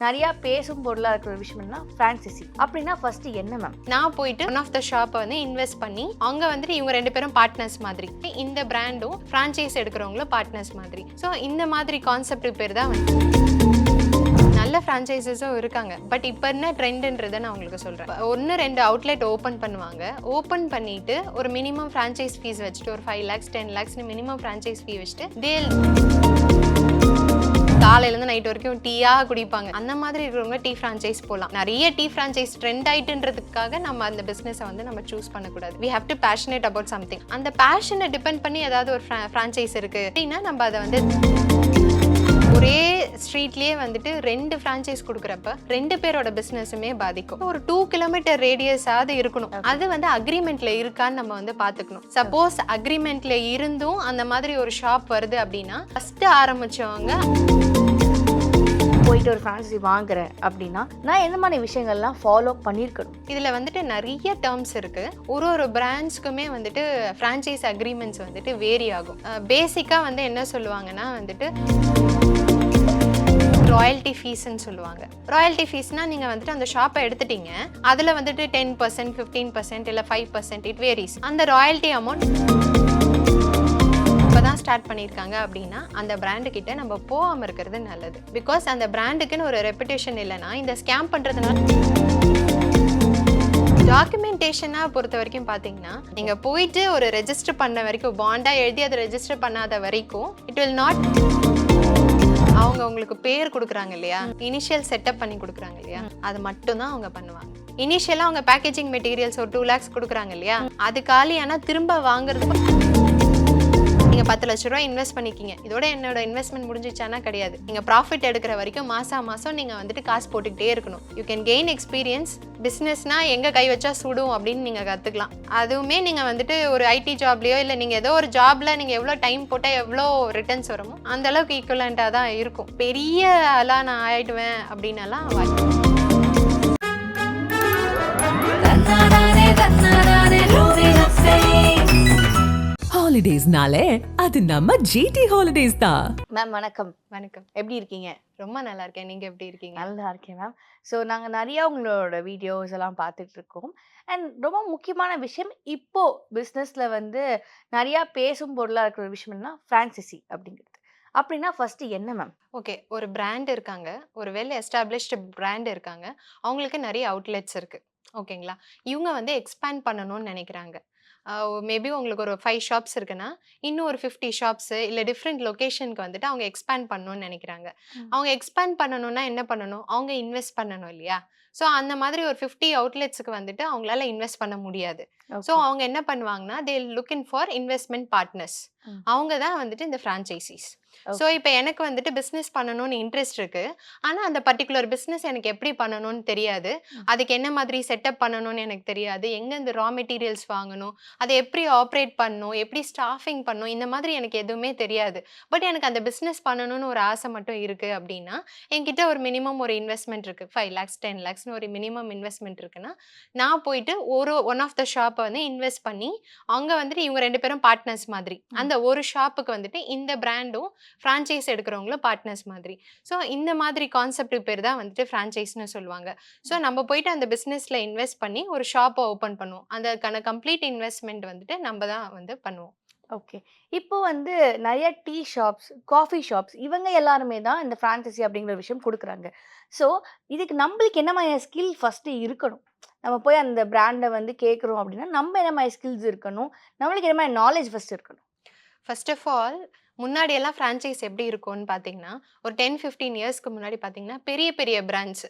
நிறைய பேசும் பொருளா இருக்கிற ஒரு விஷயம்னா ஃப்ரான்சைசி அப்படின்னா ஃபர்ஸ்ட் என்ன மேம்? நான் போயிட்டு ஒன் ஆஃப் த ஷாப்பை வந்து இன்வெஸ்ட் பண்ணி அங்கே வந்துட்டு இவங்க 2 பேரும் பார்ட்னர்ஸ் மாதிரி, இந்த பிராண்டும் ஃப்ரான்ச்சைஸ் எடுக்கிறவங்களும் பார்ட்னர்ஸ் மாதிரி. ஸோ இந்த மாதிரி கான்செப்ட் பேர் தான் வந்து நல்ல ஃப்ரான்ச்சைசஸும் இருக்காங்க. பட் இப்போ என்ன ட்ரெண்டுன்றதை நான் உங்களுக்கு சொல்கிறேன். 1-2 அவுட்லெட் ஓப்பன் பண்ணுவாங்க. ஓப்பன் பண்ணிட்டு ஒரு மினிமம் ஃப்ரான்ச்சைஸ் ஃபீஸ் வச்சுட்டு ஒரு 5 lakhs 10 lakhsனு மினிமம் ஃப்ரான்ச்சைஸ் ஃபீ வச்சுட்டு காலையிலேருந்து நைட் வரைக்கும் டீயாக குடிப்பாங்க. அந்த மாதிரி இருக்கிறவங்க டீ ஃப்ரான்ச்சைஸ் போகலாம். நிறைய டீ ஃப்ரான்ச்சைஸ் ட்ரெண்ட் ஆயிட்டுன்றதுக்காக நம்ம அந்த பிஸ்னஸை வந்து நம்ம சூஸ் பண்ணக்கூடாது. We have to passionate about something. அந்த பேஷனை டிபெண்ட் பண்ணி ஏதாவது ஒரு ஃப்ரான்ச்சைஸ் இருக்குது அப்படின்னா நம்ம அதை வந்து ஒரே ஸ்ட்ரீட்லேயே வந்துட்டு 2 ஃப்ரான்ச்சைஸ் கொடுக்குறப்ப 2 பேரோட பிஸ்னஸுமே பாதிக்கும். ஒரு 2 கிலோமீட்டர் ரேடியஸாவது இருக்கணும். அது வந்து அக்ரிமெண்ட்ல இருக்கான்னு நம்ம வந்து பார்த்துக்கணும். சப்போஸ் அக்ரிமெண்ட்ல இருந்தும் அந்த மாதிரி ஒரு ஷாப் வருது அப்படின்னா ஃபர்ஸ்ட் ஆரம்பிச்சவங்க போயிட்டு ஒரு ஃப்ரான்சைசி வாங்குறேன் அப்படின்னா நான் எந்த மாதிரி விஷயங்கள்லாம் ஃபாலோ பண்ணியிருக்கணும்? இதில் வந்துட்டு நிறைய டேர்ம்ஸ் இருக்குது. ஒரு பிராண்ட்ஸ்க்குமே வந்துட்டு ஃப்ரான்ச்சைஸ் அக்ரிமெண்ட்ஸ் வந்துட்டு வேரி ஆகும். பேசிக்காக வந்து என்ன சொல்லுவாங்கன்னா வந்துட்டு ராயல்ட்டி ஃபீஸ்ன்னு சொல்லுவாங்க. ராயல்ட்டி ஃபீஸ்னால் நீங்கள் வந்துட்டு அந்த ஷாப்பை எடுத்துட்டீங்க, அதில் வந்துட்டு 10%, 15% இல்லை 5% இட் வேரிஸ். அந்த ராயல்ட்டி அமௌண்ட் இப்போ தான் ஸ்டார்ட் பண்ணியிருக்காங்க அப்படின்னா அந்த பிராண்டு கிட்ட நம்ம போகாமல் இருக்கிறது நல்லது. பிகாஸ் அந்த பிராண்டுக்குன்னு ஒரு ரெப்புடேஷன் இல்லைன்னா இந்த ஸ்கேம் பண்ணுறதுனால டாக்குமெண்டேஷனாக பொறுத்த வரைக்கும் பார்த்தீங்கன்னா நீங்கள் போயிட்டு ஒரு ரெஜிஸ்டர் பண்ண வரைக்கும், பாண்டாக எழுதி அதை ரெஜிஸ்டர் பண்ணாத வரைக்கும் இட் வில் நாட். அவங்க உங்களுக்கு பேர் கொடுக்குறாங்க இல்லையா, இனிஷியல் செட்டப் பண்ணி கொடுக்குறாங்க இல்லையா, அது மட்டும் தான் அவங்க பண்ணுவாங்க. இனிஷியலாக அவங்க பேக்கேஜிங் மெட்டீரியல்ஸ் ஒரு 2 lakhs கொடுக்குறாங்க இல்லையா, அது காலி. ஆனால் திரும்ப வாங்குறது நீங்கள் 10 லட்ச ரூபா இன்வெஸ்ட் பண்ணிக்கிங்க, இதோட என்னோட இன்வெஸ்ட்மெண்ட் முடிஞ்சிச்சானா கிடையாது. நீங்கள் ப்ராஃபிட் எடுக்கிற வரைக்கும் மாதம் நீங்கள் வந்துட்டு காசு போட்டுக்கிட்டே இருக்கணும். You can gain experience. பிஸ்னஸ்னால் எங்கே கை வச்சா சுடும் அப்படின்னு நீங்கள் கற்றுக்கலாம். அதுவுமே நீங்கள் வந்துட்டு ஒரு ஐடி ஜாப்லேயோ இல்லை நீங்கள் ஏதோ ஒரு ஜாபில் நீங்கள் எவ்வளோ டைம் போட்டால் எவ்வளோ ரிட்டர்ன்ஸ் வருமோ அந்த அளவுக்கு ஈக்குவலண்ட்டாக தான் இருக்கும். பெரிய ஆளாக நான் ஆயிடுவேன் அப்படின்னலாம் ஹாலிடேஸ்னாலே அது நம்ம ஜிடி ஹாலிடேஸ் தான். மேம் வணக்கம். வணக்கம். எப்படி இருக்கீங்க? ரொம்ப நல்லா இருக்கேன். நீங்கள் எப்படி இருக்கீங்க? நல்லா இருக்கேன் மேம். ஸோ நாங்கள் நிறையா உங்களோட வீடியோஸ் எல்லாம் பார்த்துட்டு இருக்கோம். அண்ட் ரொம்ப முக்கியமான விஷயம், இப்போ பிஸ்னஸில் வந்து நிறையா பேசும் பொருளாக இருக்கிற ஒரு விஷயம்னா ஃப்ரான்சைசி அப்படிங்கிறது. அப்படின்னா ஃபர்ஸ்ட் என்ன மேம்? ஓகே, ஒரு பிராண்ட் இருக்காங்க, ஒரு வெல் எஸ்டாப்ளிஷ்டு பிராண்ட் இருக்காங்க, அவங்களுக்கு நிறைய அவுட்லெட்ஸ் இருக்குது. ஓகேங்களா, இவங்க வந்து எக்ஸ்பேண்ட் பண்ணணும்னு நினைக்கிறாங்க. மேபி உங்களுக்கு ஒரு 5 ஷாப்ஸ் இருக்குன்னா இன்னும் ஒரு 50 ஷாப்ஸு இல்லை டிஃப்ரெண்ட் லொக்கேஷனுக்கு வந்துட்டு அவங்க எக்ஸ்பேண்ட் பண்ணணும்னு நினைக்கிறாங்க. அவங்க எக்ஸ்பேண்ட் பண்ணணும்னா என்ன பண்ணணும்? அவங்க இன்வெஸ்ட் பண்ணணும் இல்லையா? ஸோ அந்த மாதிரி ஒரு 50 அவுட்லெட்ஸுக்கு வந்துட்டு அவங்களால இன்வெஸ்ட் பண்ண முடியாது. ஸோ அவங்க என்ன பண்ணுவாங்கன்னா தே லுக்கிங் ஃபார் இன்வெஸ்ட்மெண்ட் பார்ட்னர்ஸ். அவங்க தான் வந்துட்டு இந்த ஃப்ரான்ச்சைசிஸ். ஸோ இப்போ எனக்கு வந்துட்டு பிஸ்னஸ் பண்ணணும்னு இன்ட்ரெஸ்ட் இருக்கு, ஆனால் அந்த பர்டிகுலர் பிஸ்னஸ் எனக்கு எப்படி பண்ணணும்னு தெரியாது, அதுக்கு என்ன மாதிரி செட்டப் பண்ணணும்னு எனக்கு தெரியாது, எங்கே இந்த ரா மெட்டீரியல்ஸ் வாங்கணும், அதை எப்படி ஆப்ரேட் பண்ணணும், எப்படி ஸ்டாஃபிங் பண்ணணும், இந்த மாதிரி எனக்கு எதுவுமே தெரியாது. பட் எனக்கு அந்த பிஸ்னஸ் பண்ணணும்னு ஒரு ஆசை மட்டும் இருக்குது அப்படின்னா என்கிட்ட ஒரு மினிமம் ஒரு இன்வெஸ்ட்மெண்ட் இருக்குது, 5 lakhs 10 lakhsனு ஒரு மினிமம் இன்வெஸ்ட்மெண்ட் இருக்குன்னா நான் போயிட்டு ஒன் ஆஃப் த ஷாப்பை வந்து இன்வெஸ்ட் பண்ணி அங்கே வந்துட்டு இவங்க 2 பேரும் பார்ட்னர்ஸ் மாதிரி, அந்த ஒரு ஷாப்புக்கு வந்துட்டு இந்த பிராண்டும் ஃப்ரான்ச்சைஸ் எடுக்கிறவங்களும் பார்ட்னர்ஸ் மாதிரி. ஸோ இந்த மாதிரி கான்செப்ட் பேர் தான் வந்துட்டு ஃப்ரான்ச்சைஸ்னு சொல்லுவாங்க. ஸோ நம்ம போயிட்டு அந்த பிஸ்னஸில் இன்வெஸ்ட் பண்ணி ஒரு ஷாப்பை ஓப்பன் பண்ணுவோம். அதுக்கான கம்ப்ளீட் இன்வெஸ்ட்மெண்ட் வந்துட்டு நம்ம தான் வந்து பண்ணுவோம். ஓகே, இப்போ வந்து நிறைய டீ ஷாப்ஸ், காஃபி ஷாப்ஸ் இவங்க எல்லாருமே தான் இந்த ஃப்ரான்சைசி அப்படிங்கிற ஒரு விஷயம் கொடுக்குறாங்க. ஸோ இதுக்கு நம்மளுக்கு என்ன மாதிரி ஸ்கில் ஃபஸ்ட்டு இருக்கணும்? நம்ம போய் அந்த பிராண்டை வந்து கேட்குறோம் அப்படின்னா நம்ம என்ன மாதிரி ஸ்கில்ஸ் இருக்கணும்? நம்மளுக்கு என்ன மாதிரி நாலேஜ் ஃபஸ்ட் இருக்கணும்? ஃபர்ஸ்ட் ஆஃப் ஆல், முன்னாடி எல்லாம் ஃப்ரான்ச்சைஸ் எப்படி இருக்கும்னு பார்த்தீங்கன்னா ஒரு 10-15 இயர்ஸ்க்கு முன்னாடி பார்த்தீங்கன்னா பெரிய பெரிய பிராண்ட்ஸ்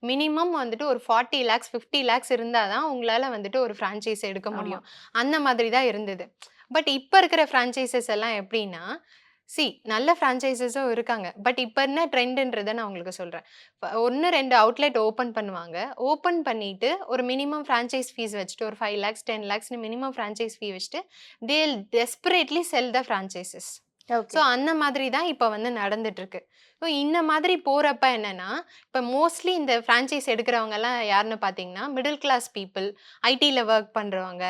மினிமம் வந்துட்டு ஒரு 40 lakhs 50 lakhs இருந்தால் தான் உங்களால் வந்துட்டு ஒரு ஃப்ரான்ச்சைஸ் எடுக்க முடியும். அந்த மாதிரி தான் இருந்தது. பட் இப்போ இருக்கிற ஃப்ரான்ச்சைசஸ் எல்லாம் எப்படின்னா நல்ல ஃப்ரான்ச்சைசஸும் இருக்காங்க. பட் இப்போ என்ன ட்ரெண்டுன்றதை நான் உங்களுக்கு சொல்கிறேன். 1-2 அவுட்லெட் ஓப்பன் பண்ணுவாங்க. ஓப்பன் பண்ணிவிட்டு ஒரு மினிமம் ஃப்ரான்ச்சைஸ் ஃபீஸ் வச்சுட்டு ஒரு 5 lakhs 10 lakhsனு மினிமம் ஃப்ரான்ச்சைஸ் ஃபீ வச்சுட்டு தே டெஸ்பரேட்லி செல் த ஃப்ரான்ச்சைசஸ். ஓகே. ஸோ அந்த மாதிரி தான் இப்போ வந்து நடந்துட்டு இருக்கு. ஸோ இந்த மாதிரி போறப்ப என்னன்னா, இப்போ மோஸ்ட்லி இந்த ஃப்ரான்ச்சைஸ் எடுக்கிறவங்கலாம் யாருன்னு பார்த்தீங்கன்னா, மிடில் கிளாஸ் பீப்பிள், ஐடில ஒர்க் பண்றவங்க,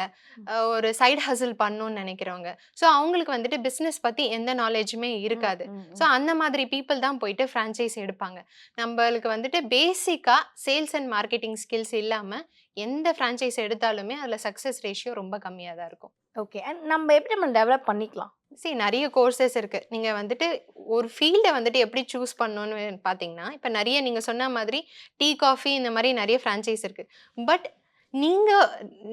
ஒரு சைடு ஹசில் பண்ணணும்னு நினைக்கிறவங்க. ஸோ அவங்களுக்கு வந்துட்டு பிசினஸ் பத்தி எந்த நாலேஜுமே இருக்காது. ஸோ அந்த மாதிரி பீப்பிள் தான் போயிட்டு ஃப்ரான்ச்சைஸ் எடுப்பாங்க. நம்மளுக்கு வந்துட்டு பேசிக்கா சேல்ஸ் அண்ட் மார்க்கெட்டிங் ஸ்கில்ஸ் இல்லாம எந்த ஃப்ரான்ச்சைஸ் எடுத்தாலுமே அதில சக்சஸ் ரேஷியோ ரொம்ப கம்மியா தான் இருக்கும். ஓகே. அண்ட் நம்ம எப்படி நம்ம டெவலப் பண்ணிக்கலாம்? நெறைய கோர்சஸ் இருக்கு. நீங்க வந்துட்டு ஒரு ஃபீல்ட வந்துட்டு எப்படி சூஸ் பண்ணணும்னு பார்த்தீங்கன்னா, இப்ப நெறைய நீங்க சொன்ன மாதிரி டீ, காஃபி இந்த மாரி நெறைய ஃப்ரான்ச்சைஸ் இருக்கு. பட் நீங்க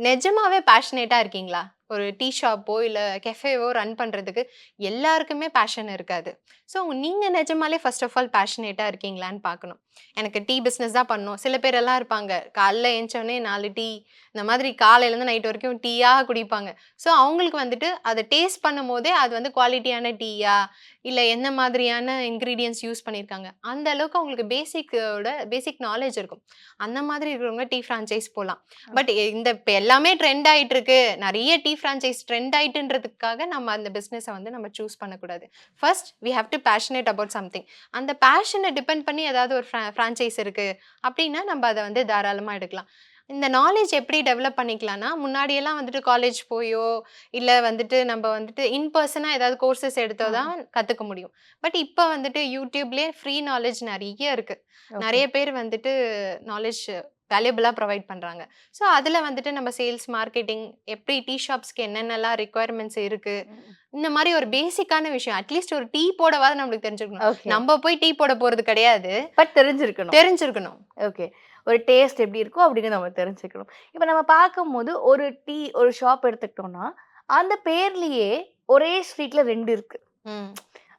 நிஜமாவே பேஷனேட்டா இருக்கீங்களா? ஒரு டீ ஷாப்போ, இல்ல கெஃபேவோ ரன் பண்றதுக்கு எல்லாருக்குமே பேஷன் இருக்காது. ஸோ நீங்க நிஜமாலே ஃபர்ஸ்ட் ஆஃப் ஆல் பேஷனேட்டா இருக்கீங்களான்னு பார்க்கணும். எனக்கு டீ பிசினஸ் தான் பண்ணணும். சில பேரெல்லாம் இருப்பாங்க. காலைல எந்திச்சோனே 4 டீ இந்த மாதிரி காலையிலேருந்து நைட் வரைக்கும் டீயா குடிப்பாங்க. ஸோ அவங்களுக்கு வந்துட்டு அத டேஸ்ட் பண்ணும்போதே அது வந்து குவாலிட்டியான டீயா, இல்ல என்ன மாதிரியான இன்கிரீடியன்ட்ஸ் யூஸ் பண்ணியிருக்காங்க. அந்த அளவுக்கு அவங்களுக்கு பேசிக் நாலேட்ஜ் இருக்கும். அந்த மாதிரி இருக்கிறவங்க டீ ஃப்ரான்ச்சைஸ் போலாம். பட் இந்த இப்ப எல்லாமே ட்ரெண்ட் ஆயிட்டு இருக்கு. நெறைய டீ ஃப்ரான்ச்சைஸ் ட்ரெண்ட் ஆயிட்டுன்றதுக்காக நம்ம அந்த பிசினஸ வந்து நம்ம சூஸ் பண்ணக்கூடாது. First we have to passionate about something. அந்த பேஷன டிபெண்ட் பண்ணி ஏதாவது ஒரு ஃப்ரான்ச்சைஸ் இருக்கு அப்டின்னா நம்ம அத வந்து தாராளமா எடுக்கலாம். இந்த நாலேட்ஜ் எப்படி டெவலப் பண்ணிக்கலாம்னா, முன்னாடியெல்லாம் வந்துட்டு காலேஜ் போயோ, இல்ல வந்துட்டு நம்ப வந்துட்டு இன் பெர்சனா ஏதாவது கோர்சஸ் எடுத்தோ தான் கத்துக்க முடியும். பட் இப்ப வந்துட்டு YouTubeலயே ஃப்ரீ நாலேட்ஜ் நெறைய இருக்கு. நெறைய பேர் வந்துட்டு நாலேட்ஜ் வேல்யூபிளா ப்ரொவைட் பண்றாங்க. ஸோ அதுல வந்துட்டு நம்ம சேல்ஸ், மார்க்கெட்டிங் எப்படி டீ ஷாப்ஸ்க்கு என்னென்னலாம் ரிக்வயர்மெண்ட்ஸ் இருக்கு, இந்த மாரி ஒரு பேசிக்கான விஷயம். அட்லீஸ்ட் ஒரு டீ போடவாது நம்மளுக்கு தெரிஞ்சிருக்கணும். ஓகே. நம்ப போய் டீ போட போறது கிடையாது. பட் தெரிஞ்சிருக்கணும். தெரிஞ்சிருக்கணும். ஓகே. ஒரு டேஸ்ட் எப்படி இருக்கும் அப்படிங்கிறத நம்ம தெரிஞ்சுக்கணும். இப்ப நம்ம பார்க்கும்போது ஒரு ஷாப் எடுத்துக்கிட்டோம்னா, அந்த பேர்லயே ஒரே ஸ்ட்ரீட்ல 2 இருக்கு. ம்.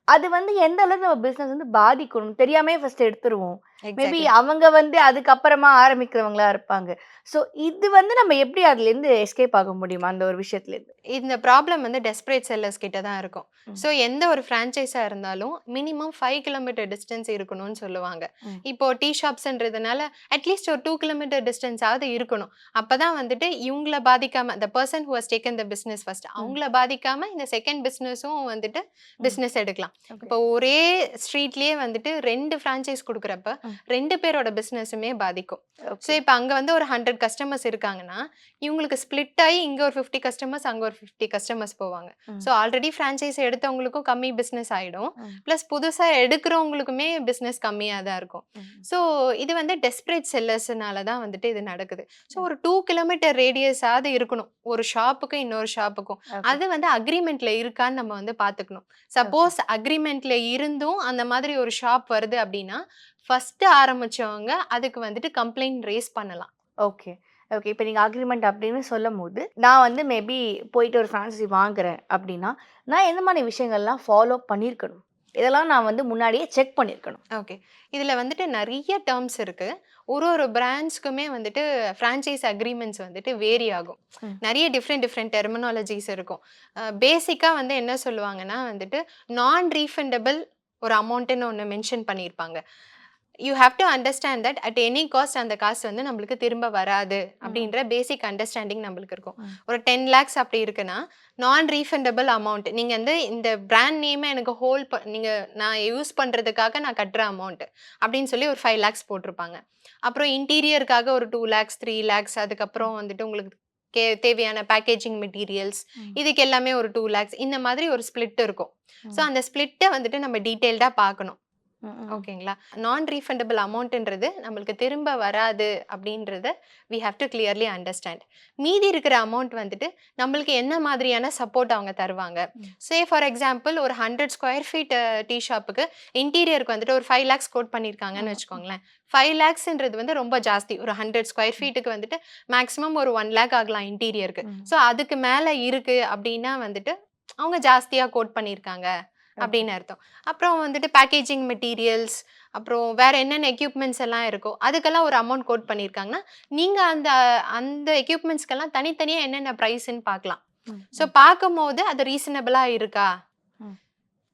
அது வந்து எந்த அளவுக்கு நம்ம பிசினஸ் வந்து பாதிக்கும்? தெரியாமயே ஃபர்ஸ்ட் எடுத்துருவோம். Maybe exactly. அவங்க வந்து அதுக்கப்புறமா ஆரம்பிக்கிறவங்களா இருப்பாங்க. ஸோ இது வந்து நம்ம எப்படி அதுலேருந்து எஸ்கேப் ஆக முடியுமா? அந்த ஒரு விஷயத்துலேருந்து? இந்த ப்ராப்ளம் வந்து டெஸ்பரேட் செல்லர்ஸ் கிட்ட தான் இருக்கும். ம். ஸோ எந்த ஒரு ஃப்ரான்ச்சைஸா இருந்தாலும் மினிமம் 5 கிலோமீட்டர் டிஸ்டன்ஸ் இருக்கணும்னு சொல்லுவாங்க. ம். இப்போ டீ ஷாப்ஸ்ன்றதுனால அட்லீஸ்ட் ஒரு 2 கிலோமீட்டர் டிஸ்டன்ஸாவது இருக்கணும். அப்பதான் வந்துட்டு இவங்கள பாதிக்காம the person who has taken the business first அவங்கள பாதிக்காம இந்த செகண்ட் பிசினஸும் வந்துட்டு பிசினஸ் எடுக்கலாம். ஓகே. இப்போ ஒரே ஸ்ட்ரீட்லயே வந்துட்டு 2 ஃப்ரான்ச்சைஸ் குடுக்குறப்ப 2 பேரோட பிசினஸுமே பாதிக்கும். So okay. இப்போ அங்க வந்து ஒரு 100 கஸ்டமர்ஸ் இருக்காங்கன்னா, இவங்களுக்கு ஸ்ப்ளிட் ஆயி இங்க ஒரு 50 கஸ்டமர்ஸ், அங்க ஒரு 50 கஸ்டமர்ஸ் போவாங்க. ஸோ ஆல்ரெடி ஃப்ரான்ச்சைஸ் எடுத்தவங்களுக்கும் கம்மி பிசினஸ் ஆயிடும். பிளஸ் புதுசா எடுக்கிறவங்களுக்குமே பிசினஸ் கம்மியா தான் இருக்கும். ஸோ இது வந்து டெஸ்பரேட் செல்லர்ஸ்னால தான் வந்துட்டு இது நடக்குது. ஸோ ஒரு 2 கிலோமீட்டர் ரேடியஸாவது இருக்கணும். ஒரு ஷாப்புக்கும் இன்னொரு ஷாப்புக்கும். அது வந்து அக்ரீமெண்ட்ல இருக்கான்னு நம்ம வந்து பார்த்துக்கணும். சப்போஸ் அக்ரீமெண்ட்ல இருந்தும் அந்த மாதிரி ஒரு ஷாப் வருது அப்படின்னா, ஃபர்ஸ்ட் ஆரம்பிச்சவங்க அதுக்கு வந்துட்டு கம்ப்ளைண்ட் ரைஸ் பண்ணலாம். ஓகே. ஓகே. இப்ப நீங்க அக்ரீமெண்ட் அப்படின்னு சொல்லும்போது, நான் வந்து மேபி போயிட்டு ஒரு ஃப்ரான்சைசி வாங்குறேன் அப்படின்னா, நான் எந்த மாரி விஷயங்கள்லாம் ஃபாலோ பண்ணியிருக்கணும்? இதெல்லாம் நான் வந்து முன்னாடியே செக் பண்ணியிருக்கணும். ஓகே. இதுல வந்துட்டு நெறைய டெர்ம்ஸ் இருக்கு. ஒரு பிராண்ட்ஸ்க்குமே வந்துட்டு ஃப்ரான்ச்சைஸ் அக்ரீமெண்ட்ஸ் வந்துட்டு வேரி ஆகும். ம். நெறைய டிஃப்ரெண்ட் டெர்மினாலஜிஸ் இருக்கும். பேசிக்கா வந்து என்ன சொல்லுவாங்கன்னா வந்துட்டு, நான் ரீஃபண்டபிள் ஒரு அமௌண்ட்ன்னு ஒண்ணு மென்ஷன் பண்ணியிருப்பாங்க. You have to understand that at any cost அந்த காசு வந்து நம்மளுக்கு திரும்ப வராது அப்படின்ற பேசிக் அண்டர்ஸ்டாண்டிங் நம்மளுக்கு இருக்கும். ஒரு 10 lakhs அப்படி இருக்குன்னா, நான் ரீஃபண்டபிள் அமௌண்ட் நீங்க வந்து இந்த பிராண்ட் நேமை எனக்கு நான் யூஸ் பண்றதுக்காக நான் கட்டுற அமௌண்ட் அப்படின்னு சொல்லி ஒரு 5 lakhs போட்டிருப்பாங்க. அப்புறம் இன்டீரியருக்காக ஒரு 2 lakhs 3 lakhs அதுக்கப்புறம் வந்துட்டு உங்களுக்கு தேவையான பேக்கேஜிங் மெட்டீரியல்ஸ் இதுக்கு எல்லாமே ஒரு 2 lakhs இந்த மாதிரி ஒரு ஸ்பிளிட் இருக்கும். ஸோ அந்த ஸ்பிளிட்டை வந்துட்டு நம்ம டீட்டெயில்டா பார்க்கணும். ஓகேங்களா? நான் ரீஃபண்டபிள் அமௌண்ட்ன்றது நம்மளுக்கு திரும்ப வராது அப்படின்றத we have to clearly understand. மீதி இருக்கிற அமௌண்ட் வந்துட்டு நம்மளுக்கு என்ன மாதிரியான சப்போர்ட் அவங்க தருவாங்க. சே ஃபார் எக்ஸாம்பிள் ஒரு 100 ஸ்கொயர் ஃபீட் டீ ஷாப்புக்கு இன்டீரியருக்கு வந்துட்டு ஒரு 5 lakhs கோட் பண்ணியிருக்காங்கன்னு வச்சுக்கோங்களேன். 5 lakhsன்றது வந்து ரொம்ப ஜாஸ்தி. ஒரு 100 ஸ்கொயர் ஃபீட்டுக்கு வந்துட்டு மேக்ஸிமம் ஒரு 1 lakh ஆகலாம் இன்டீரியருக்கு. ஸோ அதுக்கு மேல இருக்கு அப்படின்னா வந்துட்டு அவங்க ஜாஸ்தியா கோட் பண்ணியிருக்காங்க அப்படின்னு அர்த்தம். அப்புறம் வந்துட்டு பேக்கேஜிங் மெட்டீரியல்ஸ், அப்புறம் வேற என்னென்ன எக்யூப்மெண்ட்ஸ் எல்லாம் இருக்கோ அதுக்கெல்லாம் ஒரு அமௌண்ட் கோட் பண்ணியிருக்காங்கன்னா, நீங்க அந்த அந்த எக்யூப்மெண்ட்ஸ்க்கெல்லாம் தனித்தனியா என்னென்ன பிரைஸ்ன்னு பார்க்கலாம். ஸோ பார்க்கும்போது அது ரீசனபிளா இருக்கா?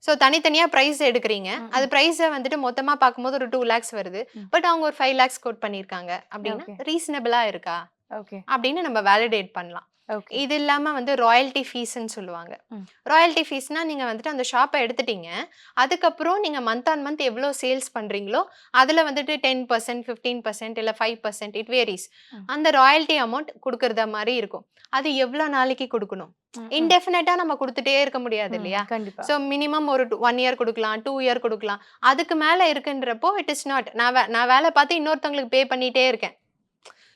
ஸோ தனித்தனியா பிரைஸ் எடுக்கிறீங்க. அது பிரைஸை வந்துட்டு மொத்தமா பார்க்கும்போது ஒரு 2 lakhs வருது. பட் அவங்க ஒரு 5 lakhs கோட் பண்ணியிருக்காங்க அப்படின்னா ரீசனபிளா இருக்கா? ஓகே. அப்படின்னு நம்ம வேலிடேட் பண்ணலாம். ஓகே. இது இல்லாம வந்து ராயல்டி ஃபீஸ்ன்னு சொல்லுவாங்க. ம். ராயல்டி ஃபீஸ்னா நீங்க வந்துட்டு அந்த ஷாப்ப எடுத்துட்டீங்க. அதுக்கப்புறம் நீங்க மந்த் ஆன் மந்த் எவ்வளோ சேல்ஸ் பண்றீங்களோ, அதுல வந்துட்டு 10%, 15% இல்ல 5% இட் வேரீஸ். ம். அந்த ராயல்டி அமௌண்ட் குடுக்குறத மாரி இருக்கும். அது எவ்வளோ நாளைக்கு குடுக்கணும்? ம், ம். இன்டெஃபினிட்டா நம்ம குடுத்துட்டே இருக்க முடியாது ம். இல்லையா? கண்டிப்பா. ஸோ மினிமம் ஒரு 1 இயர் குடுக்கலாம், 2 இயர் குடுக்கலாம். அதுக்கு மேல இருக்குன்றப்போ இட் இஸ் நாட். நான் வேல பார்த்து இன்னொருத்தவங்களுக்கு பே பண்ணிட்டே இருக்கேன்.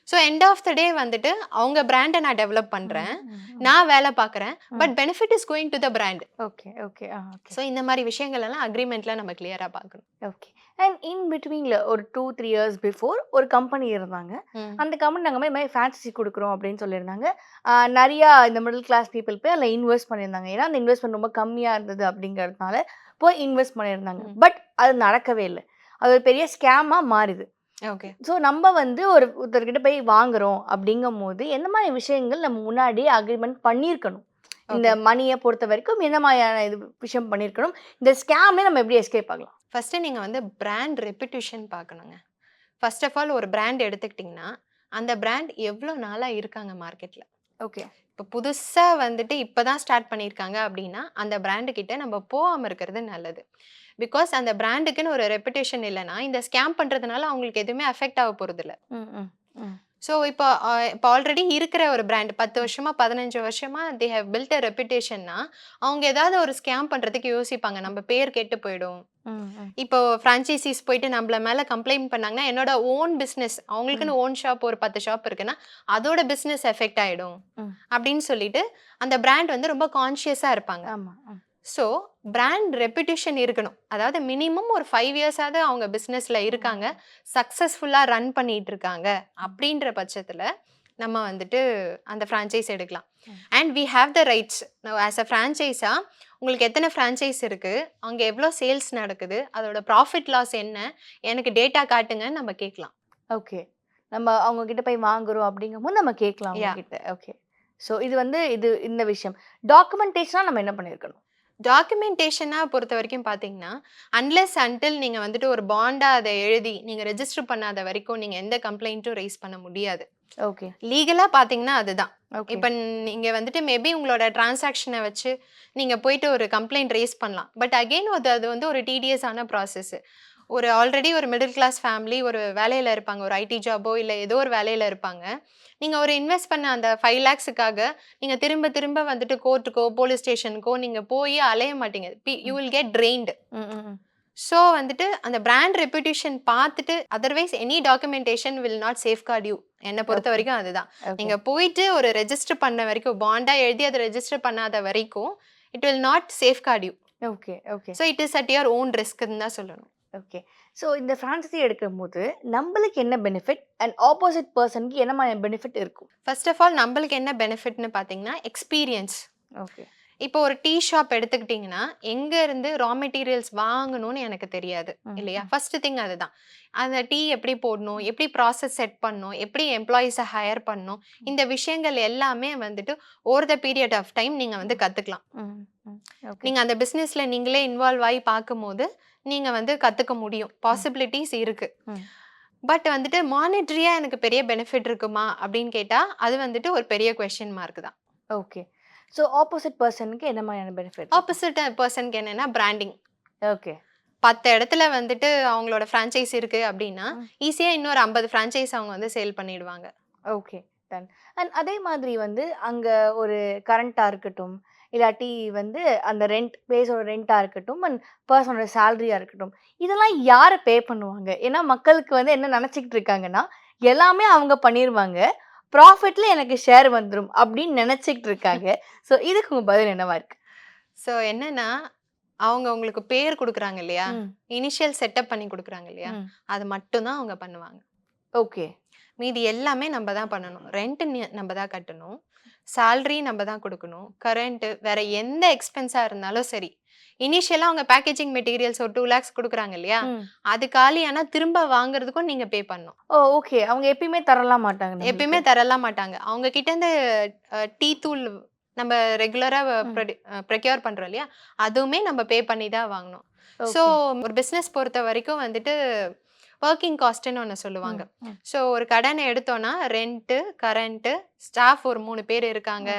So end of the day வந்துட்டு அவங்க பிராண்ட நான் டெவலப் பண்றேன். நான் வேல பார்க்குறேன். But benefit is going to the brand. Okay, okay. Okay. So இந்த மாரி விஷயங்கள் எல்லாம் அக்ரீமெண்ட்ல நம்ம கிளியரா பார்க்கணும். ஓகே. அண்ட் இன் பிட்வீன்ல ஒரு 2, 3 இயர்ஸ் பிஃபோர் ஒரு கம்பெனி இருந்தாங்க. ம். அந்த கம்பெனி நாங்க இந்த மாரி ஃபேன்டசி குடுக்குறோம் அப்படின்னு சொல்லியிருந்தாங்க. நெறையா இந்த மிடில் கிளாஸ் பீப்பிள் போய் அதில இன்வெஸ்ட் பண்ணியிருந்தாங்க. ஏன்னா, அந்த இன்வெஸ்ட்மென்ட் ரொம்ப கம்மியா இருந்தது அப்படிங்கிறதுனால போய் இன்வெஸ்ட் பண்ணியிருந்தாங்க. ம். பட் அது நடக்கவே இல்ல. அது ஒரு பெரிய ஸ்கேமா மாறிது. ஓகே. ஸோ நம்ம வந்து ஒருத்தர்கிட்ட போய் வாங்குறோம் அப்படிங்கும்போது, எந்த மாரி விஷயங்கள் நம்ம முன்னாடியே அக்ரீமெண்ட் பண்ணியிருக்கணும்? இந்த ஓகே. மணிய பொறுத்தவரைக்கும் எந்த மாரியான விஷயம் பண்ணியிருக்கணும்? இந்த ஸ்கேம்ல நம்ம எப்படி எஸ்கேப் ஆகலாம்? ஃபர்ஸ்ட் நீங்க வந்து பிராண்ட் ரெப்யூட்டேஷன் பார்க்கணுங்க. ஃபர்ஸ்ட் ஆஃப் ஆல் ஒரு பிராண்ட் எடுத்துக்கிட்டீங்கன்னா, அந்த பிராண்ட் எவ்வளோ நாளா இருக்காங்க மார்க்கெட்ல. ஓகே. இப்போ புதுசா வந்துட்டு இப்பதான் ஸ்டார்ட் பண்ணியிருக்காங்க அப்படின்னா, அந்த பிராண்டு கிட்ட நம்ம போகாம இருக்கிறது நல்லது. பிகாஸ் அந்த பிராண்டுக்குன்னு ஒரு ரெப்புடேஷன் இல்லன்னா, இந்த ஸ்கேம் பண்றதுனால அவங்களுக்கு எதுவுமே அஃபெக்ட் ஆக போறதில்ல. ம், ம், ம். ஸோ இப்போ ஆல்ரெடி இருக்கிற ஒரு பிராண்ட் 10 வருஷமா, 15 வருஷமா தே ஹேவ் பில்ட் அ ரெப்புடேஷன்னா, அவங்க ஏதாவது ஒரு ஸ்கேம் பண்றதுக்கு யோசிப்பாங்க. நம்ம பேர் கெட்டு போயிடும். ம், ம். இப்போ ஃப்ரான்ச்சைசீஸ் போயிட்டு நம்மள மேல கம்ப்ளைண்ட் பண்ணாங்கன்னா, என்னோட ஓன் பிசினஸ் அவங்களுக்குன்னு ஓன் ஷாப் ஒரு 10 ஷாப் இருக்குன்னா, அதோட பிசினஸ் எஃபெக்ட் ஆயிடும். ம். அப்படின்னு சொல்லிட்டு அந்த பிராண்ட் வந்து ரொம்ப கான்ஷியஸா இருப்பாங்க. ஆமா. ஸோ பிராண்ட் ரெப்புடேஷன் இருக்கணும். அதாவது மினிமம் ஒரு 5 இயர்ஸாவது அவங்க பிசினஸ்ல இருக்காங்க. சக்சஸ்ஃபுல்லா ரன் பண்ணிட்டு இருக்காங்க. அப்படின்ற பட்சத்துல நம்ம வந்துட்டு அந்த ஃப்ரான்ச்சைஸ் எடுக்கலாம். And we have the rights. As a ஃப்ரான்ச்சைஸா உங்களுக்கு எத்தனை ஃப்ரான்ச்சைஸ் இருக்கு? அங்க எவ்வளோ சேல்ஸ் நடக்குது? அதோட ப்ராஃபிட் லாஸ் என்ன? எனக்கு டேட்டா காட்டுங்கன்னு நம்ம கேட்கலாம். ஓகே. நம்ம அவங்க கிட்ட போய் வாங்குறோம் அப்படிங்கும்போது நம்ம கேட்கலாம் அவங்க Yeah. கிட்ட. ஓகே. ஸோ இது வந்து இந்த விஷயம். டாக்குமெண்டேஷனா நம்ம என்ன பண்ணியிருக்கணும்? டாக்குமெண்டேஷனா பொறுத்தவரைக்கும் பார்த்தீங்கன்னா, அன்லெஸ் அன்டில் நீங்க வந்துட்டு ஒரு பாண்டா அத எழுதி நீங்க ரெஜிஸ்டர் பண்ணாத வரைக்கும் நீங்க எந்த கம்ப்ளைண்ட்டும் ரைஸ் பண்ண முடியாது. ஓகே. லீகலா பார்த்தீங்கன்னா அதுதான். ஓகே. இப்ப நீங்க வந்துட்டு மேபி உங்களோட டிரான்சாக்ஷன வச்சு நீங்க போயிட்டு ஒரு கம்ப்ளைண்ட் ரைஸ் பண்ணலாம். பட் அகைன் அது வந்து ஒரு டீடியஸான ப்ராசஸ். ஒரு ஆல்ரெடி ஒரு மிடில் கிளாஸ் ஃபேமிலி ஒரு வேலையில இருப்பாங்க. ஒரு ஐடி ஜாபோ இல்ல ஏதோ ஒரு வேலையில இருப்பாங்க. நீங்க ஒரு இன்வெஸ்ட் பண்ண அந்த 5 லேக்ஸ்க்காக நீங்க திரும்ப திரும்ப வந்துட்டு கோர்ட்டுக்கோ, போலீஸ் ஸ்டேஷனுக்கோ நீங்க போய் அலைய மாட்டீங்க. You will get trained. ம், ம், ம். ஸோ வந்துட்டு அந்த பிராண்ட் ரெப்யூட்டேஷன் பார்த்துட்டு otherwise any documentation will not safeguard you. என்ன பொறுத்த Okay. வரைக்கும் அதுதான். ஓகே. நீங்க போயிட்டு ஒரு ரெஜிஸ்டர் பண்ண வரைக்கும் பாண்டா எழுதி அதை ரெஜிஸ்டர் பண்ணாத வரைக்கும் it will not safeguard you. Okay. Okay. So it is at your own ரிஸ்க்ன்னு தான் சொல்லணும். ஓகே. ஸோ இந்த ஃப்ரான்சைசி எடுக்கும்போது நம்மளுக்கு என்ன பெனிஃபிட் அண்ட் ஆப்போசிட் பெர்சனுக்கு என்ன மாரியான பெனிஃபிட் இருக்கும்? ஃபர்ஸ்ட் ஆஃப் ஆல் நம்மளுக்கு என்ன பெனிஃபிட்னு பார்த்தீங்கன்னா எக்ஸ்பீரியன்ஸ். ஓகே. இப்போ ஒரு டீ ஷாப் எடுத்துக்கிட்டிங்கன்னா, எங்க இருந்து ரா மெட்டீரியல்ஸ் வாங்கணும்னு எனக்கு தெரியாது. ம், இல்லையா? ம். ஃபர்ஸ்ட் திங் அதுதான். அந்த டீ எப்படி போடணும்? எப்படி ப்ராசஸ் செட் பண்ணணும்? எப்படி எம்ப்ளாயீஸ ஹையர் பண்ணணும்? இந்த விஷயங்கள் எல்லாமே வந்துட்டு over the period of time நீங்க வந்து கத்துக்கலாம். ம், ம். ஓகே. நீங்க அந்த பிசினஸ்ல நீங்களே இன்வால்வ் ஆகி பார்க்கும்போது, நீங்க வந்து கத்துக்க முடியும். பாசிபிலிட்டீஸ் இருக்கு. ம். பட் வந்துட்டு மானிட்டரியா எனக்கு பெரிய பெனிஃபிட் இருக்குமா? அப்படின்னு கேட்டா, அது வந்துட்டு ஒரு பெரிய கொஸ்டின் மார்க் தான். ஓகே. ஸோ ஆப்போசிட் பெர்சனுக்கு என்ன மாரியான பெனிஃபிட்? ஆப்போசிட் பெர்சனுக்கு என்னன்னா பிராண்டிங். ஓகே. 10 இடத்துல வந்துட்டு அவங்களோட ஃப்ரான்ச்சைஸ் இருக்கு அப்படின்னா, ம். ஈஸியா இன்னொரு 50 ஃப்ரான்ச்சைஸ் அவங்க வந்து சேல் பண்ணிடுவாங்க. ஓகே. டன். அண்ட் அதே மாதிரி வந்து அங்க ஒரு கரண்ட்டா இருக்கட்டும், இல்லாட்டி வந்து அந்த பிளேஸோட ரென்ட்டா இருக்கட்டும், அண்ட் பெர்சனோட சேலரியா இருக்கட்டும். இதெல்லாம் யாரு பே பண்ணுவாங்க? ஏன்னா மக்களுக்கு வந்து என்ன நெனச்சுக்கிட்டு இருக்காங்கன்னா, எல்லாமே அவங்க பண்ணிருவாங்க. ப்ராஃபிட்ல எனக்கு ஷேர் வந்துரும் அப்படின்னு நெனச்சுக்கிட்டு இருக்காங்க. ஸோ இதுக்கு உங்க பதில் என்னவா இருக்கு? ஸோ என்னன்னா, அவங்க உங்களுக்கு பேர் குடுக்குறாங்க இல்லையா? ம். இனிஷியல் செட்டப் பண்ணி குடுக்குறாங்க இல்லையா? ம். அது மட்டும் தான் அவங்க பண்ணுவாங்க. ஓகே. மீதி எல்லாமே நம்ம தான் பண்ணணும். ரெண்ட் நம்ம தான் கட்டணும். சேலரி நம்ம தான் குடுக்கணும். கரண்ட் வேற எந்த எக்ஸ்பென்ஸா இருந்தாலும் சரி. இனிஷியலா அவங்க பேக்கேஜிங் மெட்டீரியல்ஸ் ஒரு 2 லேக்ஸ் குடுக்குறாங்க இல்லையா? ம். அது காலியானா திரும்ப வாங்குறதுக்கும் நீங்க பே பண்ணணும். ஓ! ஓகே. அவங்க எப்பயுமே தரலாம் மாட்டாங்க நம்மளுக்கு. எப்பயுமே தரலாம் மாட்டாங்க. அவங்க கிட்ட இருந்து டீ தூள் நம்ம ரெகுலரா ம். ப்ரொக்யூர் பண்றோம் இல்லையா? அதுவுமே நம்ம பே பண்ணி தான் வாங்கணும். So okay. ஒரு பிசினஸ் பொறுத்த வரைக்கும் வந்துட்டு ஒர்க்கிங் காஸ்ட்னு ஒண்ணு சொல்லுவாங்க. ம். ஸோ ஒரு கடனை எடுத்தோம்னா ரெண்ட், கரண்ட், ஸ்டாஃப் ஒரு 3 பேர் இருக்காங்க.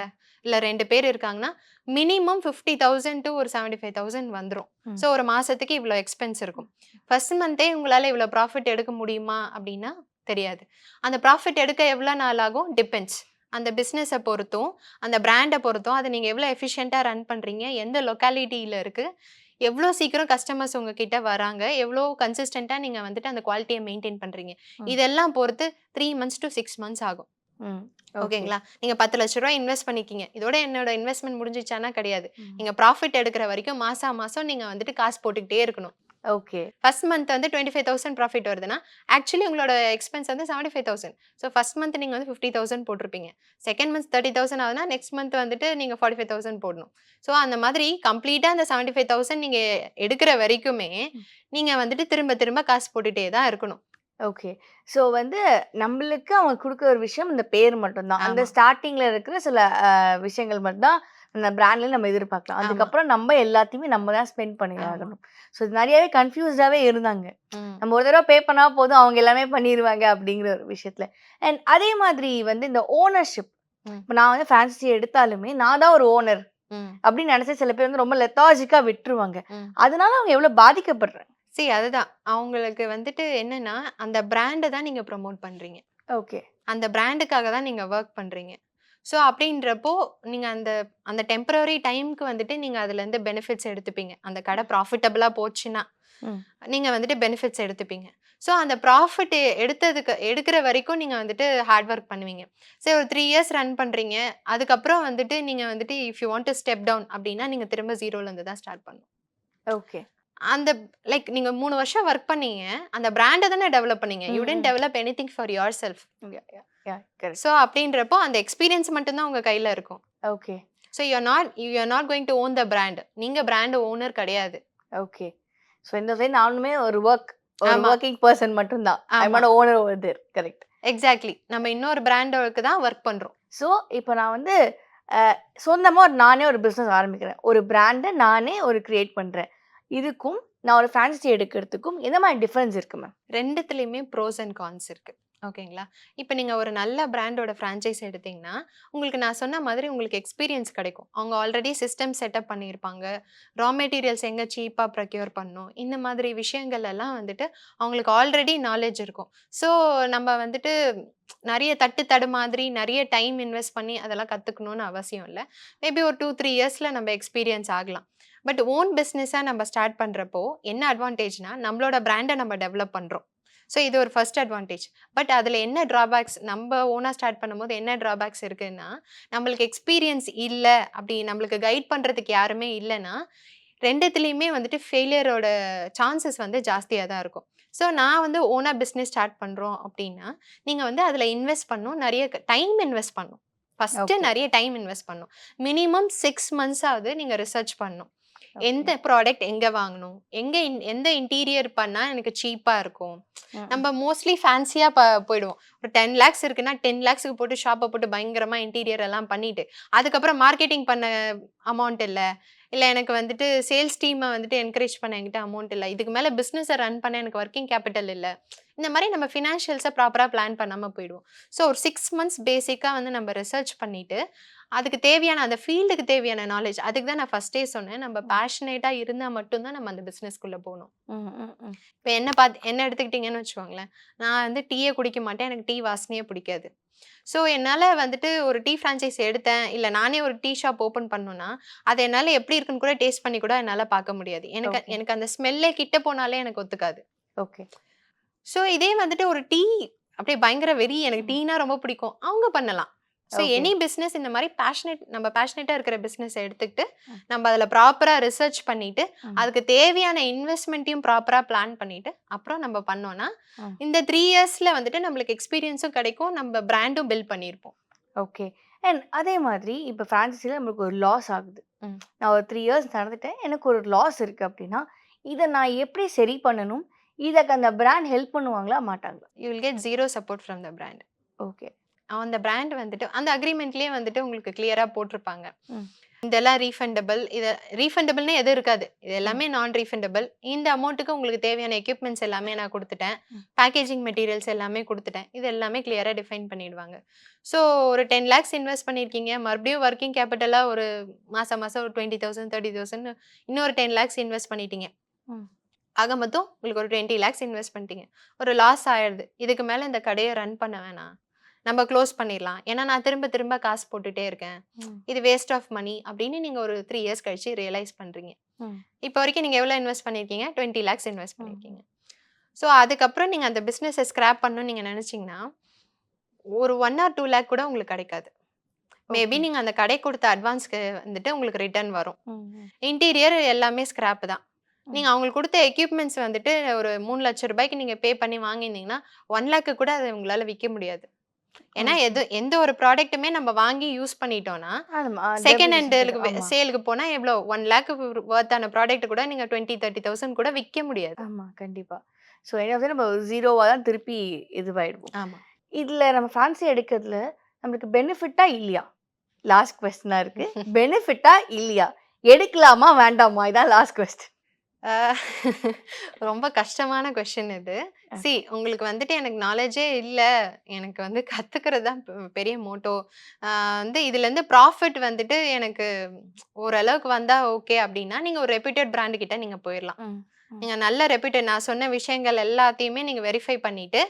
இல்ல 2 பேர் இருக்காங்கன்னா, மினிமம் 50,000 to ஒரு 75,000 வந்துரும். ம். ஸோ ஒரு மாசத்துக்கு இவ்ளோ எக்ஸ்பென்ஸ் இருக்கும். ஃபர்ஸ்ட் மந்தே உங்களால இவ்ளோ ப்ராஃபிட் எடுக்க முடியுமா அப்டின்னா தெரியாது. அந்த ப்ராஃபிட் எடுக்க எவ்ளோ நாள் ஆகும்? டிபெண்ட்ஸ். அந்த பிசினஸ பொறுத்தும், அந்த பிராண்ட பொறுத்தும், அத நீங்க எவ்ளோ எஃபிஷியன்ட்டா ரன் பண்றீங்க, எந்த லொக்காலிட்டில இருக்கு, எவ்ளோ சீக்கிரம் கஸ்டமர்ஸ் உங்ககிட்ட வராங்க, எவ்ளோ கன்சிஸ்டன்ட்டா நீங்க வந்துட்டு அந்த குவாலிட்டிய மெயின்டெயின் பண்றீங்க. ம். இதெல்லாம் பொறுத்து 3 மந்த்ஸ் to 6 மந்த்ஸ் ஆகும். ம். ஓகே. ஓகேங்களா? நீங்க ரூ. 10,00,000 இன்வெஸ்ட் பண்ணியிருக்கீங்க. இதோட என்னோட இன்வெஸ்ட்மென்ட் முடிஞ்சிருச்சான்னா கிடையாது. ம். நீங்க ப்ராஃபிட் எடுக்கிற வரைக்கும் மாசா மாசம் நீங்க வந்துட்டு காசு போட்டுக்கிட்டே இருக்கணும். ஓகே. ஃபர்ஸ்ட் மந்த் வந்து 25,000 ப்ராஃபிட் வருதுன்னா, ஆக்சுவலி உங்களோட எக்ஸ்பென்ஸ் வந்து 75,000. ஸோ ஃபர்ஸ்ட் மந்த் நீங்க வந்து 50,000 போட்டிருப்பீங்க. செகண்ட் மந்த் 30,000 ஆகுதுன்னா, நெக்ஸ்ட் மந்த் வந்துட்டு நீங்க 45,000 போடணும். ஸோ அந்த மாதிரி கம்ப்ளீட்டா அந்த 75,000 நீங்க எடுக்கிற வரைக்குமே, நீங்க வந்துட்டு திரும்ப திரும்ப காசு போட்டுட்டே தான் இருக்கணும். ஓகே. ஸோ வந்து நம்மளுக்கு அவங்க குடுக்குற ஒரு விஷயம் இந்த பேர் மட்டும் தான். அந்த ஆமா. ஸ்டார்ட்டிங்ல இருக்கிற சில விஷயங்கள் மட்டும் தான் அந்த பிராண்ட்ல நம்ம எதிர்பார்க்கலாம். ஆமா. அதுக்கப்புறம் நம்ம எல்லாத்தையுமே நம்ம தான் ஸ்பெண்ட் பண்ணி ஆமா. ஆகணும். ஸோ இது நெறையவே கன்ஃப்யூஸ்டாவே இருந்தாங்க. ம். நம்ம ஒரு தடவ பே பண்ணா போதும் அவங்க எல்லாமே பண்ணிருவாங்க அப்படிங்கிற ஒரு விஷயத்துல. அண்ட் அதே மாதிரி வந்து இந்த ஓனர்ஷிப். ம். இப்ப நான் வந்து ஃப்ரான்சைசி எடுத்தாலுமே நான் தான் ஒரு ஓனர் ம். அப்படின்னு நெனச்சு சில பேர் வந்து ரொம்ப லெத்தாஜிக்கா விட்டுருவாங்க. ம். அதனால அவங்க எவ்வளவு பாதிக்கப்படுறாங்க. அதுதான். அவங்களுக்கு வந்துட்டு என்னன்னா, அந்த பிராண்ட தான் நீங்க ப்ரமோட் பண்றீங்க. ஓகே. அந்த பிராண்டுக்காக தான் நீங்க வொர்க் பண்றீங்க. ஸோ அப்படின்றப்போ, நீங்க அந்த அந்த டெம்பரரி டைம்க்கு வந்துட்டு நீங்க அதுலேருந்து பெனிஃபிட்ஸ் எடுத்துப்பீங்க. அந்த கடை ப்ராஃபிட்டபிளா போச்சுன்னா, ம். நீங்க வந்துட்டு பெனிஃபிட்ஸ் எடுத்துப்பீங்க. ஸோ அந்த ப்ராஃபிட் எடுக்கிற வரைக்கும் நீங்க வந்துட்டு ஹார்ட் ஒர்க் பண்ணுவீங்க. சரி ஒரு 3 இயர்ஸ் ரன் பண்றீங்க. அதுக்கப்புறம் வந்துட்டு நீங்க வந்துட்டு if you want to step down அப்படின்னா, நீங்க திரும்ப 0லேருந்து தான் ஸ்டார்ட் பண்ணணும். ஓகே. அந்த லைக் நீங்க 3 வருஷம் வொர்க் பண்ணீங்க. அந்த பிராண்ட தானே டெவலப் பண்ணீங்க. You didn't develop anything for yourself. Correct. So அப்படின்றப்போ அந்த எக்ஸ்பீரியன்ஸ் மட்டும் தான் உங்க கையில இருக்கும். Okay. So you are not going to own the brand. நீங்க பிராண்ட் ஓனர் கிடையாது. ஓகே. ஸோ இந்த சைடு நானுமே ஒரு ஒரு ஆமா. வொர்க்கிங் பெர்சன் மட்டும் தான். ஐ அம் ஆமா. Not a owner over there. Correct. Exactly. நம்ம இன்னொரு பிராண்டோக்கு தான் வொர்க் பண்றோம். ஸோ இப்போ நான் வந்து சொந்தமா நானே ஒரு பிசினஸ் ஆரம்பிக்கிறேன். ஒரு பிராண்ட நானே கிரியேட் பண்றேன். இதுக்கும் நான் ஒரு ஃப்ரான்சைசி எடுக்கிறதுக்கும் எந்த மாதிரி டிஃபரன்ஸ் இருக்கு மேம்? 2த்துலயுமே ப்ரோஸ் அண்ட் கான்ஸ் இருக்கு. ஓகேங்களா? இப்ப நீங்க ஒரு நல்ல பிராண்டோட ஃப்ரான்சைஸ் எடுத்தீங்கன்னா, உங்களுக்கு நான் சொன்ன மாதிரி உங்களுக்கு எக்ஸ்பீரியன்ஸ் கிடைக்கும். அவங்க ஆல்ரெடி சிஸ்டம் செட்டப் பண்ணியிருப்பாங்க. ரா மெட்டீரியல்ஸ் எங்க சீப்பா ப்ரொக்யூர் பண்ணணும். இந்த மாதிரி விஷயங்கள் எல்லாம் வந்துட்டு அவங்களுக்கு ஆல்ரெடி நாலேட்ஜ் இருக்கும். ஸோ நம்ம வந்துட்டு நெறைய தடுமாறி நெறைய டைம் இன்வெஸ்ட் பண்ணி அதெல்லாம் கத்துக்கணும்னு அவசியம் இல்ல. மேபி ஒரு 2, 3 இயர்ஸ்ல நம்ம எக்ஸ்பீரியன்ஸ் ஆகலாம். பட் ஓன் பிசினஸா நம்ம ஸ்டார்ட் பண்றப்போ என்ன அட்வான்டேஜ்னா, நம்மளோட பிராண்ட நம்ம டெவலப் பண்றோம். ஸோ இது ஒரு ஃபர்ஸ்ட் அட்வான்டேஜ். பட் அதில என்ன ட்ராபேக்ஸ் நம்ம ஓனா ஸ்டார்ட் பண்ணும்போது என்ன ட்ராபேக்ஸ் இருக்குன்னா, நம்மளுக்கு எக்ஸ்பீரியன்ஸ் இல்ல, அப்படி நம்மளுக்கு கைட் பண்றதுக்கு யாருமே இல்லன்னா, 2த்துலயுமே வந்துட்டு ஃபெயிலியரோட சான்சஸ் வந்து ஜாஸ்தியா தான் இருக்கும். ஸோ நான் வந்து ஓனா பிசினஸ் ஸ்டார்ட் பண்றோம் அப்படின்னா, நீங்க வந்து அதில இன்வெஸ்ட் பண்ணணும். நெறைய டைம் இன்வெஸ்ட் பண்ணணும். First okay. நெறைய டைம் இன்வெஸ்ட் பண்ணணும். மினிமம் 6 மந்த்ஸ் ஆவது நீங்க ரிசர்ச் பண்ணணும். ஓகே. எந்த ப்ராடக்ட் எங்க வாங்கணும்? எந்த இன்டீரியர் பண்ணா எனக்கு சீப்பா இருக்கும்? ம். நம்ம மோஸ்ட்லி ஃபேன்சியா போயிடுவோம். ஒரு 10 லேக்ஸ் இருக்குன்னா, 10 லேக்ஸ்க்கு போட்டு ஷாப்ப போட்டு பயங்கரமா இன்டீரியர் எல்லாம் பண்ணிட்டு, அதுக்கப்புறம் மார்க்கெட்டிங் பண்ண அமௌண்ட் இல்ல. இல்ல எனக்கு வந்துட்டு சேல்ஸ் டீம வந்துட்டு என்கரேஜ் பண்ண என்கிட்ட அமௌண்ட் இல்ல. இதுக்கு மேல பிசினஸ ரன் பண்ண எனக்கு வொர்க்கிங் கேப்பிட்டல் இல்ல. இந்த மாரி நம்ம ஃபினான்ஷியல்ஸ ப்ராப்பரா பிளான் பண்ணாம போயிடுவோம். ஸோ ஒரு 6 மந்த்ஸ் பேசிக்கா வந்து நம்ம ரிசர்ச் பண்ணிட்டு, அதுக்கு தேவையான அந்த ஃபீல்டுக்கு தேவையான நாலேட்ஜ் அதுக்கு தான் நான் ஃபர்ஸ்ட்டே சொன்னேன். நம்ம பேஷனேட்டா இருந்தா மட்டும் தான் நம்ம அந்த பிசினஸ்க்குள்ள போணும். ம், ம், ம். இப்ப என்ன எடுத்துக்கிட்டீங்கன்னு வச்சுக்கோங்களேன். நான் வந்து டீயே குடிக்க மாட்டேன். எனக்கு டீ வாசனையே பிடிக்காது. ஸோ என்னால வந்துட்டு ஒரு டீ ஃப்ரான்சைஸ் எடுத்தேன். இல்ல நானே ஒரு டீ ஷாப் ஓப்பன் பண்ணணும்னா, அது என்னால எப்படி இருக்குன்னு கூட டேஸ்ட் பண்ணி கூட என்னால பார்க்க முடியாது. எனக்கு ஓகே. எனக்கு அந்த ஸ்மெல்லே கிட்ட போனாலே எனக்கு ஒத்துக்காது. ஓகே. ஸோ இதே வந்துட்டு ஒரு டீ அப்படியே பயங்கர வெறி எனக்கு டீனா ரொம்ப பிடிக்கும். அவங்க பண்ணலாம். So okay. எனி பிசினஸ் இந்த மாரி நம்ம பேஷனேட்டா இருக்கிற பிசினஸ எடுத்துக்கிட்டு, ம். நம்ம அதுல ப்ராப்பரா ரிசர்ச் பண்ணிட்டு, ம். அதுக்கு தேவையான இன்வெஸ்ட்மென்ட்டையும் ப்ராப்பரா பிளான் பண்ணிட்டு, அப்புறம் நம்ம பண்ணோம்னா, ம். இந்த 3 இயர்ஸ்ல வந்துட்டு நம்மளுக்கு எக்ஸ்பீரியன்ஸும் கிடைக்கும். நம்ம பிராண்டும் பில்ட் பண்ணியிருப்போம். ஓகே. அண்ட் அதே மாதிரி இப்ப ஃப்ரான்சைசில நம்மளுக்கு ஒரு லாஸ் ஆகுது. ம். நான் ஒரு 3 இயர்ஸ் நடந்துட்டேன். எனக்கு ஒரு லாஸ் இருக்கு அப்படின்னா, இத நான் எப்படி சரி பண்ணணும்? இதுக்கு அந்த பிராண்ட் ஹெல்ப் பண்ணுவாங்களா? மாட்டாங்களா? You will get 0 support from the brand. Okay. அந்த பிராண்ட் வந்துட்டு அந்த அக்ரீமெண்ட்லயே வந்துட்டு உங்களுக்கு கிளியரா போட்டிருப்பாங்க. ம். இதெல்லாம் ரீஃபண்டபிள். ரீஃபண்டபிள்னு எதுவும் இருக்காது. இது எல்லாமே நான் ரீஃபண்டபிள். இந்த அமௌண்ட்டுக்கு உங்களுக்கு தேவையான எக்யூப்மெண்ட்ஸ் எல்லாமே நான் குடுத்துட்டேன். பேக்கேஜிங் மெட்டீரியல்ஸ் எல்லாமே குடுத்துட்டேன். இது எல்லாமே கிளியரா டிஃபைன் பண்ணிடுவாங்க. ஸோ ஒரு 10 லேக்ஸ் இன்வெஸ்ட் பண்ணியிருக்கீங்க. மறுபடியும் ஒர்க்கிங் கேபிட்டலா ஒரு மாசம் ஒரு 20,000 30,000 இன்னொரு 10 லேக்ஸ் இன்வெஸ்ட் பண்ணிட்டீங்க. ம். ஆக மொத்தம் உங்களுக்கு ஒரு 20 லேக்ஸ் இன்வெஸ்ட் பண்ணிட்டீங்க. ஒரு லாஸ் ஆயிடுது. இதுக்கு மேல இந்த கடைய ரன் பண்ண வேணாம். நம்ம க்ளோஸ் பண்ணிடலாம். ஏன்னா நான் திரும்ப திரும்ப காசு போட்டுட்டே இருக்கேன். ம். இது வேஸ்ட் ஆஃப் மனி அப்படின்னு நீங்க ஒரு 3 இயர்ஸ் கழிச்சு ரியலைஸ் பண்றீங்க. ம். இப்போ வரைக்கும் நீங்க எவ்வளவு இன்வெஸ்ட் பண்ணிருக்கீங்க? 20 லேக்ஸ் இன்வெஸ்ட் பண்ணிருக்கீங்க. ஸோ அதுக்கப்புறம் நீங்க அந்த பிசினஸை ஸ்கிராப் பண்ணணும்னு நீங்க நினைச்சீங்கன்னா ஒரு 1 or 2 லேக் கூட உங்களுக்கு கிடைக்காது. Maybe okay. நீங்க அந்த கடை கொடுத்த அட்வான்ஸ்க்கு வந்துட்டு உங்களுக்கு ரிட்டர்ன் வரும். ம். ம். இன்டீரியர் எல்லாமே ஸ்கிராப் தான். ம். நீங்க அவங்களுக்கு கொடுத்த எக்யூப்மெண்ட்ஸ் வந்துட்டு ஒரு 3 லட்சம் ரூபாய்க்கு நீங்க பே பண்ணி வாங்கியிருந்தீங்கன்னா 1 லேக்கு கூட அதை உங்களால விற்க முடியாது. ஏன்னா ஓகே. எந்த ஒரு ப்ராடக்ட்டுமே நம்ம வாங்கி யூஸ் பண்ணிட்டோம்னா ஆமா. செகண்ட் டெப்ரிசியேட் ஹேண்ட் ஆமா. சேலுக்கு போனா எவ்வளோ 1 லேக் வர்த்தான ப்ராடக்ட் கூட நீங்க 20,000 30,000 கூட விற்க முடியாது. ஆமா. கண்டிப்பா. ஸோ என்ன வந்து நம்ம 0வா தான் திருப்பி இதுவாயிடுவோம். ஆமா. இதுல நம்ம ஃப்ரான்சி எடுக்கிறதுல நம்மளுக்கு பெனிஃபிட்டா இல்லையா? லாஸ்ட் கொஸ்டினா இருக்கு. பெனிஃபிட்டா இல்லையா? எடுக்கலாமா வேண்டாமா? இதான் லாஸ்ட் கொஸ்டின். அஹ் ரொம்ப கஷ்டமான கொஸ்டின் இது. உங்களுக்கு வந்துட்டு எனக்கு நாலேஜே இல்ல. எனக்கு வந்து கத்துக்கிறது தான் பெரிய மோட்டோ. வந்து இதுல இருந்து ப்ராஃபிட் வந்துட்டு எனக்கு ஓரளவுக்கு வந்தா ஓகே அப்படின்னா நீங்க ஒரு ரெப்யூட்டட் பிராண்ட் கிட்ட நீங்க போயிடலாம். ம். ம். நீங்க நல்ல ரெப்யூட்டட் நான் சொன்ன விஷயங்கள் எல்லாத்தையுமே நீங்க வெரிஃபை பண்ணிட்டு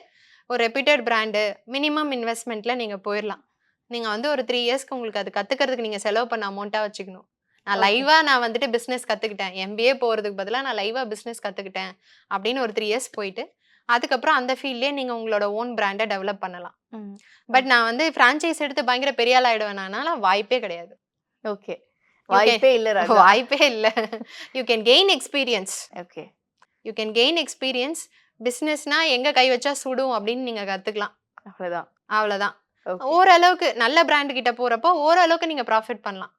ஒரு ரெப்யூட்டட் பிராண்டு மினிமம் இன்வெஸ்ட்மெண்ட்ல நீங்க போயிடலாம். நீங்க வந்து ஒரு 3 இயர்ஸ்க்கு உங்களுக்கு அது கத்துக்கிறதுக்கு நீங்க செலவு பண்ண அமௌண்ட்டா வச்சுக்கணும். நான் ஓகே. லைவா நான் வந்துட்டு பிசினஸ் கத்துக்கிட்டேன். எம்பிஏ போறதுக்கு பதிலா நான் லைவா பிசினஸ் கத்துக்கிட்டேன் அப்படின்னு ஒரு 3 இயர்ஸ் போயிட்டு அதுக்கப்புறம் அந்த ஃபீல்ட்லயே நீங்க உங்களோட ஓன் பிராண்டை டெவலப் பண்ணலாம். ம். பட் நான் வந்து ஃப்ரான்ச்சைஸ் எடுத்து பயங்கர பெரிய ஆள் ஆயிடுவேனால வாய்ப்பே கிடையாது. ஓகே. You can வாய்ப்பே இல்ல ராஜா. வாய்ப்பே இல்ல. You can gain experience. Okay. You can gain experience. பிசினஸ்னா எங்க கை வச்சா சுடும் அப்படின்னு நீங்க கத்துக்கலாம். அவ்வளவுதான். அவ்வளவுதான். ஓகே. ஓரளவுக்கு நல்ல பிராண்ட் கிட்ட போறப்போ ஓரளவுக்கு நீங்க ப்ராஃபிட் பண்ணலாம்.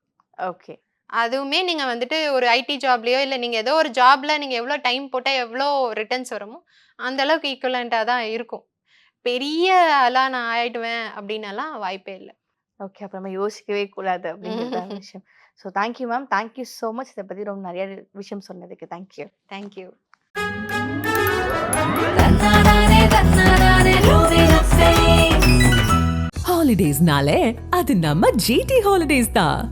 ஓகே. அதுவுமே நீங்க வந்துட்டு ஒரு ஐடி ஜாப்லயோ இல்ல நீங்க ஏதோ ஒரு ஜாப்ல நீங்க எவ்வளவு டைம் போட்டா எவ்வளோ ரிட்டர்ன்ஸ் வருமோ அந்த அளவுக்கு ஈக்குவலண்டா தான் இருக்கும். பெரிய ஆளா நான் ஆயிடுவேன் அப்படின்னலாம் வாய்ப்பே இல்ல. ஓகே. அப்ப நம்ம யோசிக்கவே கூடாது அப்படிங்கிறது தான் விஷயம். So thank you ma'am. Thank you so much. இதை பத்தி ரொம்ப நிறைய விஷயம் சொன்னதுக்கு. தேங்க்யூ. தேங்க்யூ. Holidays nale, அது நம்ம GT Holidays தான்.